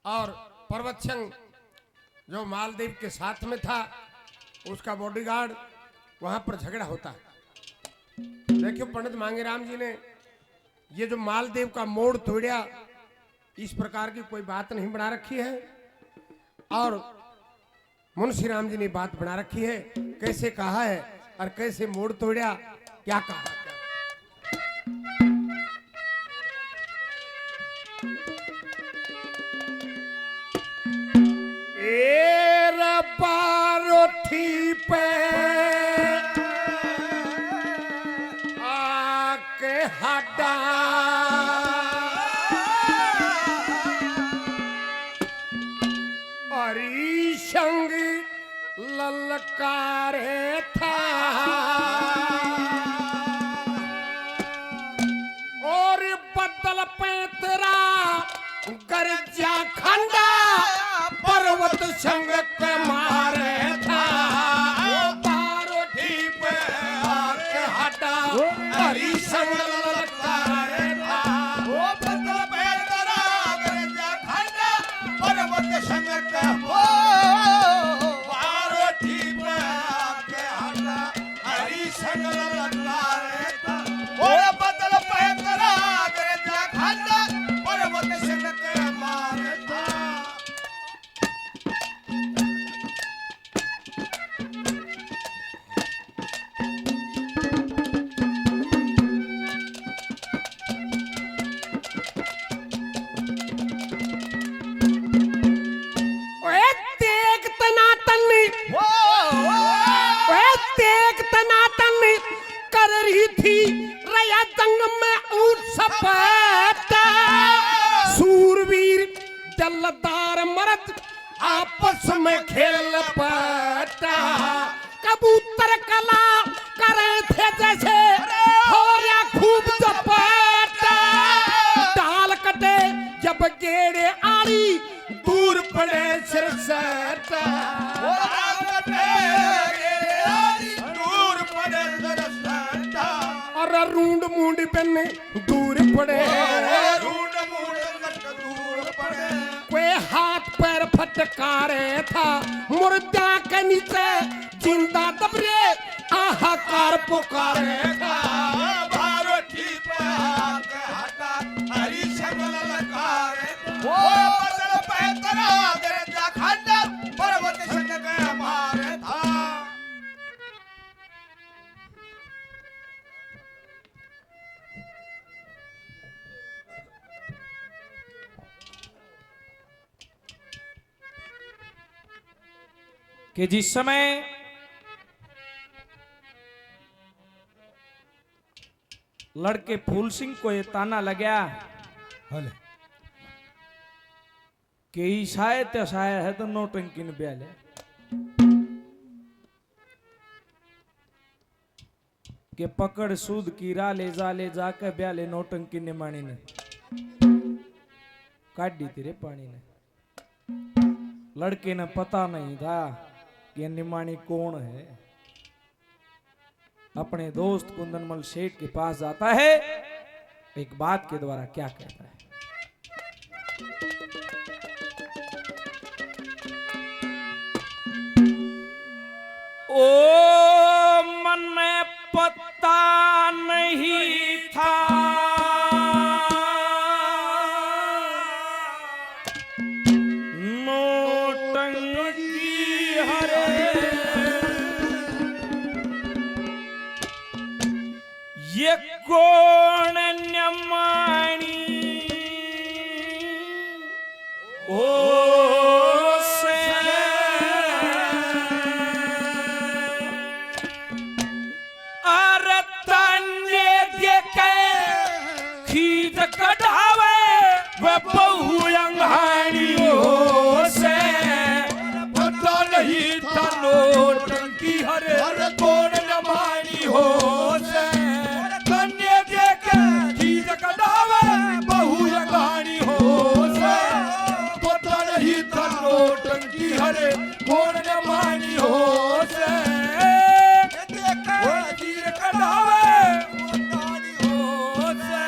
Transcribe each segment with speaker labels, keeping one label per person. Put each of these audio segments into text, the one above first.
Speaker 1: और पर्वतसिंह जो मालदेव के साथ में था उसका बॉडीगार्ड, वहां पर झगड़ा होता है। देखियो पंडित मांगेराम जी ने ये जो मालदेव का मोड़ तोड़ा, इस प्रकार की कोई बात नहीं बना रखी है। और मुंशी राम जी ने बात बना रखी है, कैसे कहा है और कैसे मोड़ तोड़ा, क्या कहा। पारोठी पे आके हटा हरिशंग ललकारे था और बदल पैतरा गरजा खंडा पर्वत संग के मारे था। पारोठी पे आके हटा हरिशंग ललकारे था।
Speaker 2: बदल पैतरा गरजा खंडा पर्वत संग के पारोठी पे आके हटा हरिशंग ललकारे था। बदल पैतरा गरजा खंडा पर्वत संग के मारे था।
Speaker 1: कर रही थी रया जंग में ऊंट सपाटा, सूरवीर जलदार मर्द आपस में खेल पाटा। कबूतर कला करे थे जैसे हो या खूब चपाटा। डाल कटे जब गेड़े आड़ी दूर पड़े सिरसटा। और रूंड मूंड बने दूर पड़े, कोई हाथ पैर फटकारे था। मुर्दा के नीचे जिंदा दबरे आहाकार पुकारे था।
Speaker 2: पारोठी पे आके हटा हरिशंग ललकारे था। बदल पैतरा गरजा खंडा पर्वत संग के मारे था।
Speaker 3: कि जिस समय लड़के फूल सिंह को ये ताना लगा कि शायद है तो नौटंकी ने ब्याले, के पकड़ सूद कीरा ले जाके ब्याले नौटंकी ने मानी ने काट दी तेरे पानी ने। लड़के ने पता नहीं था कि निमाणी कौन है। अपने दोस्त कुंदनमल सेठ के पास जाता है, एक बात के द्वारा क्या कहता है। ओ मन में पता नहीं था ये कौन निमाणी ओ से अरतन्य देखे खींच कढ़ावे वह बहु अंगानी हो से। पता नहीं था नौटंकी हरे कौन निमाणी हो से। हरे कौन न मानी हो से। तीर कढ़ावे हो से।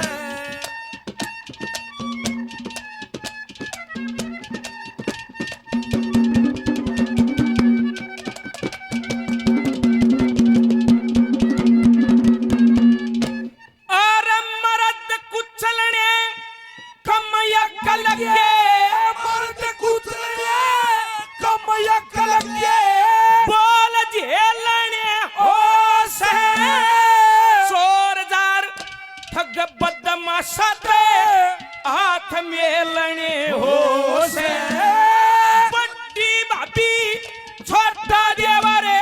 Speaker 3: के मर्द कुचले कम अकल के बोल झेलने हो से चोरदार ठग बदमाशात हाथ मेलने हो से बड्डी भाभी छोटा देवारे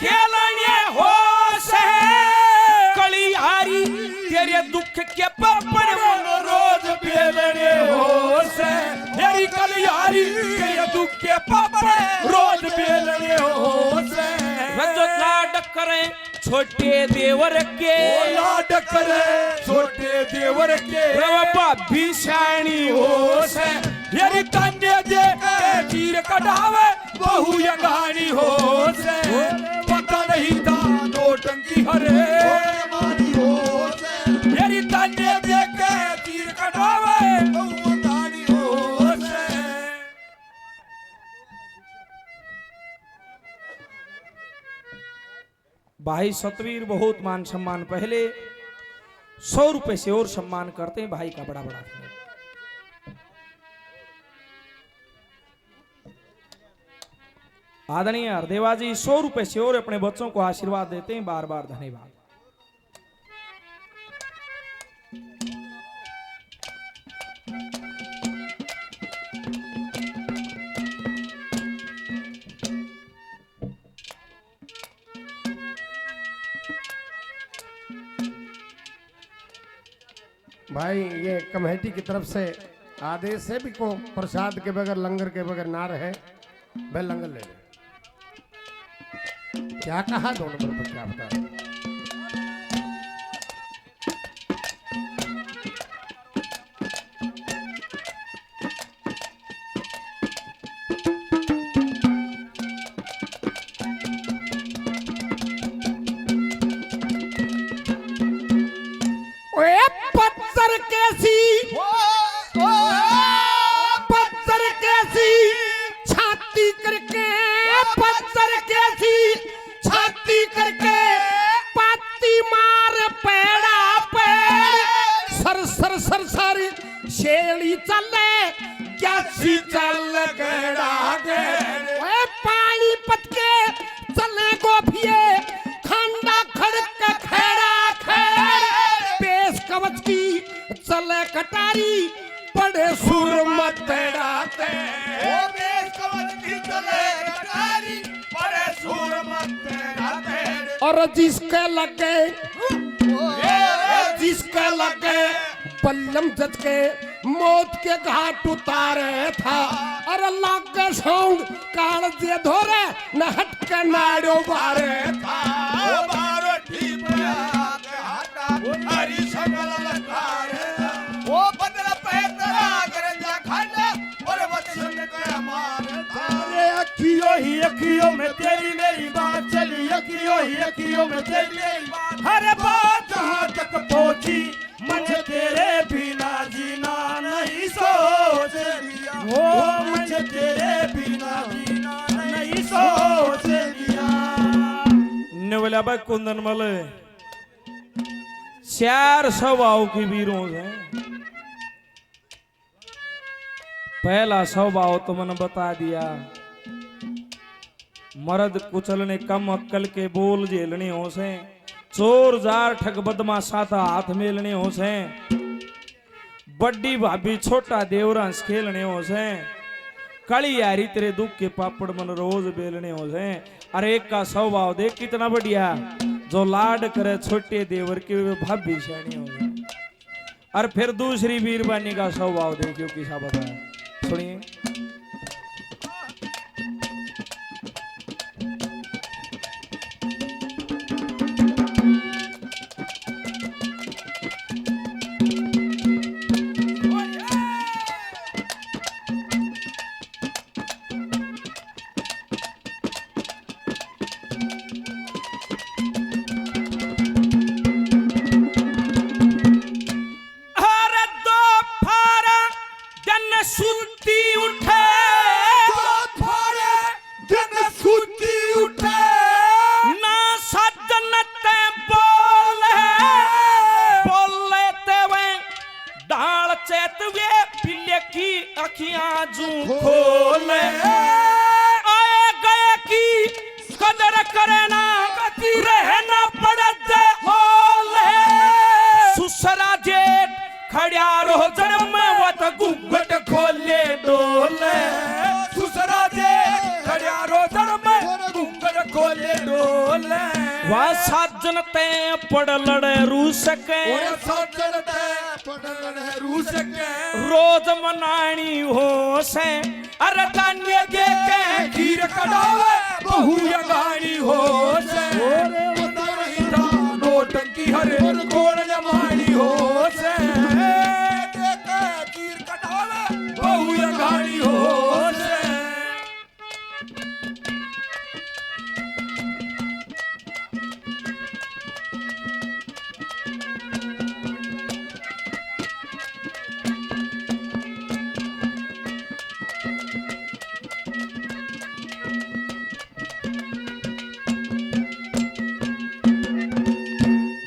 Speaker 3: खेलने हो से कलियारी तेरे दुख के पापड़ रोज बेलने हो से तेरी कलियारी तेरे दुख के पापड़ रोज बेलने हो से जो लाड करे छोटे देवर के लाड करे छोटे देवर के भाभी शानी हो से तेरी तन्ने दे तीर कढ़ावे बहु यंगानी हो से पता नहीं था नोटंकी हरे मेरी तन्ने दे के तीर कढ़ावे बहु यंगानी हो से भाई सतवीर बहुत मान सम्मान पहले 100 रुपए से और सम्मान करते हैं भाई का बड़ा बड़ा आदरणीय हरदेवाजी 100 रुपए से और अपने बच्चों को आशीर्वाद देते हैं बार बार धन्यवाद
Speaker 1: भाई ये कमेटी की तरफ से आदेश है भी को प्रसाद के बगैर लंगर के बगैर ना रहे भाई लंगर ले ले क्या कहा 2 नंबर पर क्या बता
Speaker 3: पत्थर कैसी छाती करके पत्थर कैसी छाती करके पाती मार पेड़ा पेड़ सर सर सर सर शेली चले कैसी चल गड़ा गे पानी पटके चले गोभिये खंडा खड़क खेड़ा खेड़ पेश कवच की चले कटारी पड़े सुर मत तेड़ाते
Speaker 2: ओ देश कवच की चले कटारी पड़े सुर मत तेड़ाते
Speaker 1: और जिसके लगे बल्लम जज के मौत के घाट उतारे था और अल्लाह के सौंग काल जे धोरे न हट के नाड़ो बारे था
Speaker 2: ओ बारो ठीक के हाटा हरी संगल लकारे ओ बदल पैतरा करजा खाना और वत संग के मारे
Speaker 3: अरे अखियों में तेरी मेरी बात चली अखियों में तेरी मेरी बात हर बात जहाँ तक पहुँची मुझे तेरे बिना जीना नहीं सोच लिया ओ मुझे तेरे बिना जीना नहीं सोच लिया नेवला भाई कुंदन मल 4 स्वभाव की वीरों है पहला स्वभाव तो मैंने बता दिया मर्द कुचलने कम अक्कल के बोल झेलने हो से चोर जार ठग बदमाशा था हाथ मेलने हो से बड्डी भाभी छोटा देवरांस खेलने हो से काली यारी तेरे दुख के पापड़ मन रोज बेलने हो से अरे एक का स्वभाव देख कितना बढ़िया जो लाड करे छोटे देवर के भाभी शानी हो गए और फिर दूसरी वीरबानी का स्वभाव देखियो किसा बताया सुनिए अखियां जू खोले आए गए की कदर करे ना गति रहना पड़ते होले सुसरा जेठ खड़िया रो जन्म वत घूंघट खोले डोले
Speaker 2: सुसरा जे खड़िया रो जन्म घूंघट खोले डोले
Speaker 3: वह साजन ते पड़ लड़े रू सके
Speaker 2: और साजन ते पड़न है रूस के
Speaker 3: रोज मनानी हो से अरे तान्य के
Speaker 2: खीर कढ़ावे बहु यगानी हो से पता नहीं था नोटंकी हरे कोण जमानी हो से खीर कढ़ावे बहु यगानी हो से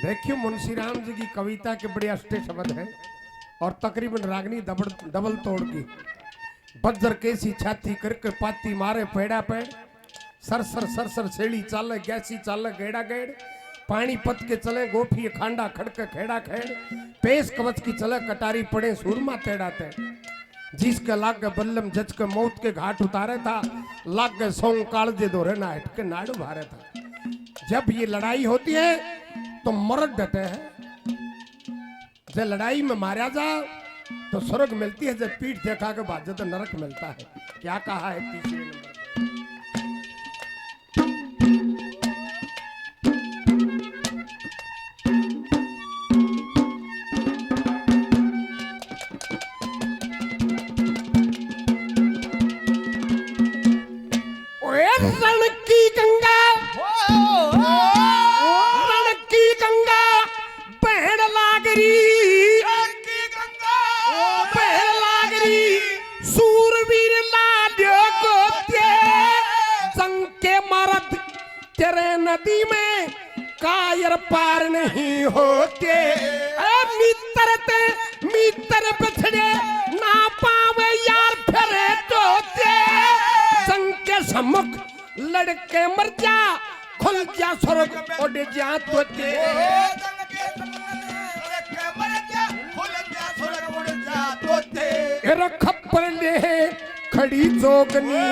Speaker 1: देखियो मुंशीराम जी की कविता के बड़े अष्टे शब्द हैं और तकरीबन रागनी डबल तोड़ की बज्जर कैसी छाती करके पाती मारे पेड़ा पेड़ सर सर छेड़ी चाले गैसी चाले गेड़ा गेड़ पानी पत के चले गोफी खांडा खड़के खेड़ा खेड़ पेश कवच की चले कटारी पड़े सूरमा तेड़ा तेड़ जिसके लाग गए बल्लम जच के मौत के घाट उतारे था लाग गए सोंग कालजे दो रहना हटके नाड़ू भारे था। जब ये लड़ाई होती है तो मरद डटे हैं, जब लड़ाई में मारा जा तो स्वर्ग मिलती है, जब पीठ देखा के बाद तो नरक मिलता है। क्या कहा है तीसरे नंबर रण की गंगा बहन लागरी सूरवीर लाड्यो गोत्ये जंग के मर्द तेरे नदी में कायर पार नहीं होते। मित्र बिछड़े ना पावे यार फिरे तोते जंग के सम्मुख लड़के मर जा खुल जा स्वर्ग उड़ जा तोते। खप्पर ले खड़ी जोगनी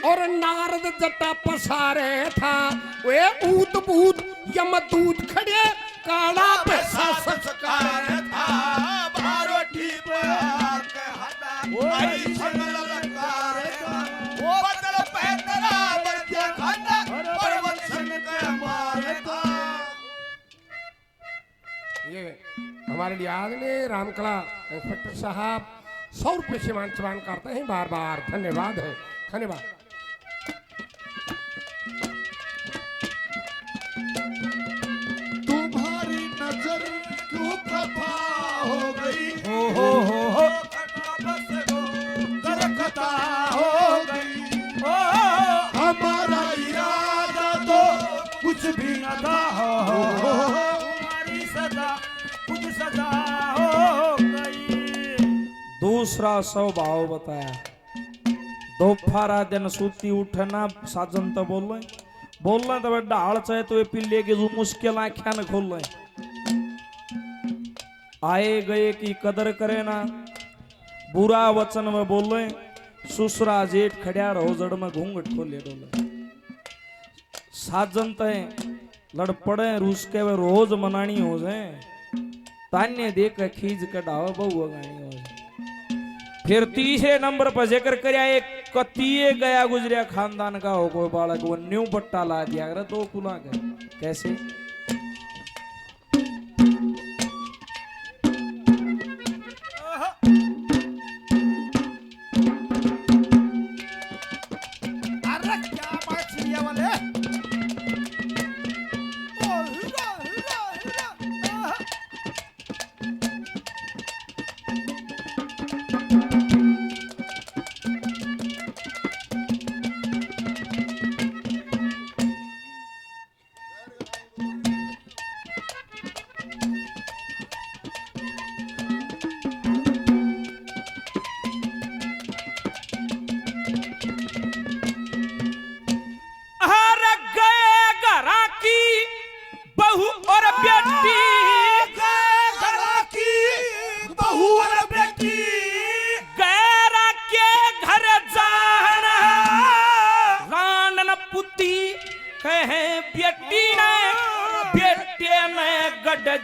Speaker 1: और नारद जटा पसारे था वे ऊत बूत यमदूत खड़े काला पैसा संस्कार था
Speaker 2: भारोठी के हटा हरी संगल लकार था वो बदल पैतरा बच्चा खाना पर्वत सन के मारे था।
Speaker 1: ये हमारे लिए आदरणीय रामकला इंस्पेक्टर साहब 100 रुपये से मान सम्मान करते हैं, बार बार धन्यवाद है, धन्यवाद।
Speaker 2: तुम्हारी नजर क्यों खफा हो गई हो बस गो करकता हो गई हमारा इरादा तो कुछ भी न था हमारी सदा कुछ सजा हो गई।
Speaker 3: दूसरा स्वभाव बताया दोपहरा दिन सूती उठना साजन तो बोलना तो डाल चाहे तो ये पिल्ले की जो मुश्किल आख्या न खोल रहे आए गए की कदर करे ना बुरा वचन में बोल रहे सुसरा जेठ खड़िया रहो जड़ में घूंघट खोले डोले साजन तय लड़ पड़े रूस के वे रोज मनानी हो जाए तान्य देख खींच कटाओ बहु गानी हो जाए। फिर तीसरे नंबर पर जिक्र करया एक कतिये गया गुजरिया खानदान का हो कोई बालक वो न्यू पट्टा ला दिया अगर दो कुला के कैसे
Speaker 2: अरे क्या बात चिड़िया वाले ओ हीरा हीरा हीरा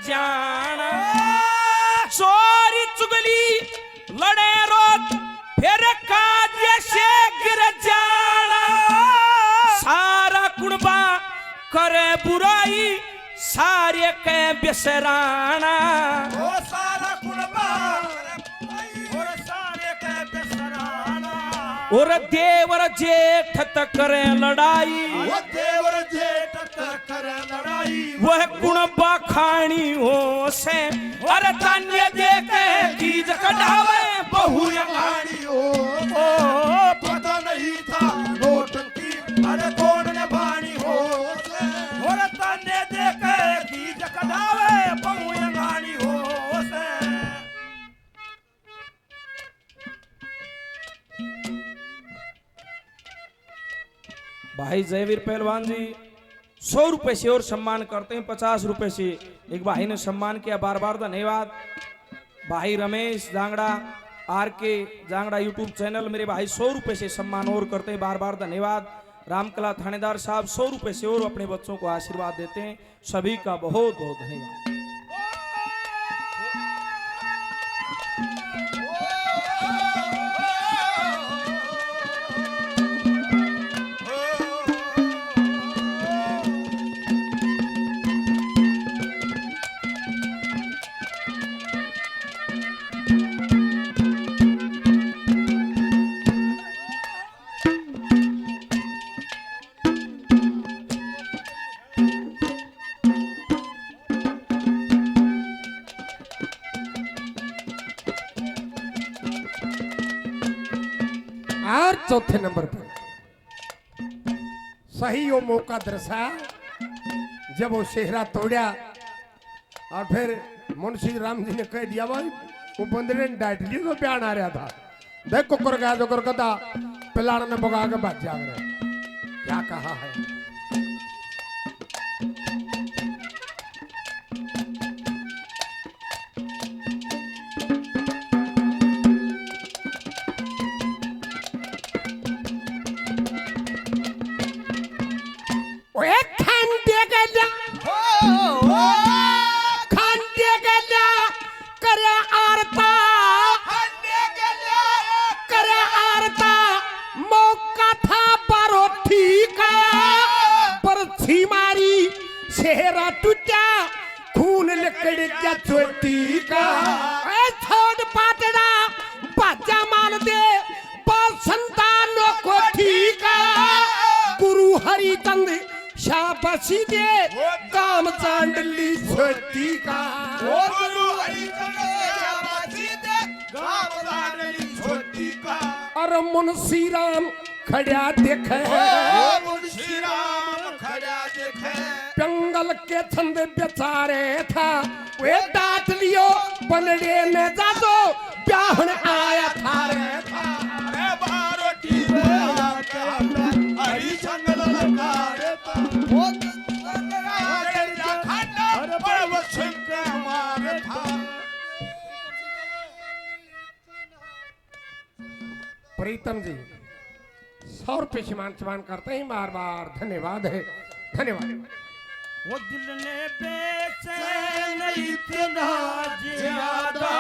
Speaker 3: जाना चोरी चुगली लड़े रोज फिर काज से गिर जाना सारा कुड़बा करे बुराई सारे के बिसराना
Speaker 2: ओ सारा कुड़बा और सारे के बिसराना
Speaker 3: और देवर जेठ तक करे लड़ाई
Speaker 2: वो देवर जेठ तक करे लड़ाई
Speaker 3: वह कुड़बा खानी हो से अरे तन्य देखे चीज कढ़ावे बहु
Speaker 2: कहानी ओ पता नहीं था नोटंकी अरे कौन ने बानी हो और तन्ने देखे चीज कढ़ावे बहु कहानी हो से
Speaker 3: भाई जयवीर पहलवान जी 100 रुपए से और सम्मान करते हैं 50 रुपए से एक भाई ने सम्मान किया बार बार धन्यवाद भाई रमेश जांगड़ा आर के जांगड़ा यूट्यूब चैनल मेरे भाई 100 रुपए से सम्मान और करते हैं बार बार धन्यवाद रामकला थानेदार साहब 100 रुपए से और अपने बच्चों को आशीर्वाद देते हैं सभी का बहुत बहुत धन्यवाद
Speaker 1: और चौथे नंबर पर सही वो मौका दर्शाया जब वो सेहरा तोड़ा और फिर मुंशी राम जी ने कह दिया भाई वो बंदरे ने डांट लिया तो बयान आ रहा था देख कुकर गया जो कर कदा पिलाड़ ने भगा के भाग जाग रहे क्या कहा है चेहरा टूटा खून लिकड़ गया चोटी का छोड़ पाटना बाजा मान दे संतानों को ठीका गुरु हरिचंद शाबाशी दे काम चांडली छोटी का
Speaker 2: गुरु हरिचंद शाबाशी दे काम चांडली छोटी का
Speaker 1: और मुंशी राम खड़ा देखे
Speaker 2: मुंशी राम खड़ा देखे
Speaker 1: जंगल के छंद बेचारे था वे डांट लियो बनड़े में जादो ब्याहन आया था रे था
Speaker 2: अरे बारो टीपे आके हरिचंद ललकारे था वो राजे जा खाना बड़ वचन के मारे था
Speaker 1: प्रीतम जी 100 रुपए सम्मान करते हैं बार बार धन्यवाद है धन्यवाद
Speaker 3: वो दिल ने बेचैन इतना ज्यादा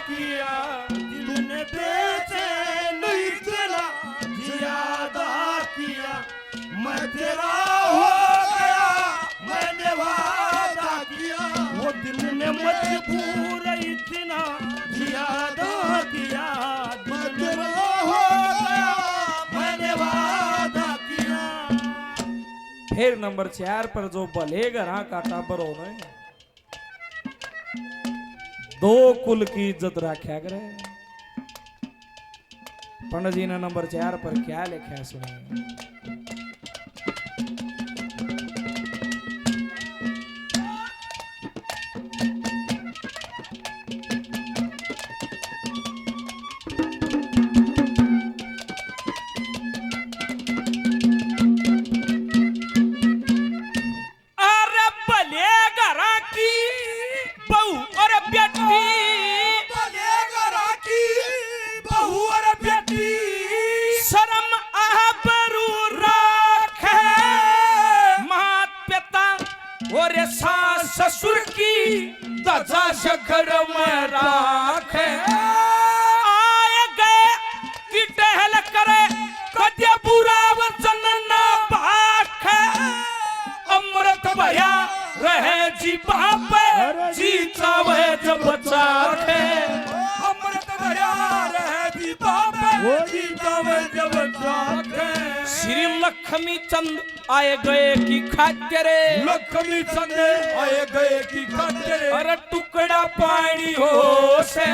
Speaker 3: किया दिल ने बेचैन इतना ज्यादा किया मैं तेरा हो गया मैंने वादा किया वो दिल ने मजबूर इतना ज्यादा किया दिल ने हो गया मैंने वादा किया फिर नंबर 4 पर जो बलेगा ना काटा पर होना दो कुल की इज्जत रखा करे पंडित जी ने नंबर 4 पर क्या लिखा है सुनिए शर्म आबरू लक्ष्मी चंद आए गए की खातिर रे
Speaker 2: लक्ष्मी चंद आए गए की खातिर
Speaker 3: अरे टुकड़ा पानी हो से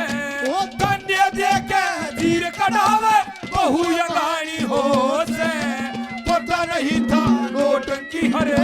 Speaker 2: ओ धन्य देके जीर कढ़ावे बहु यंगानी हो से पता नहीं था नोटंकी
Speaker 3: अरे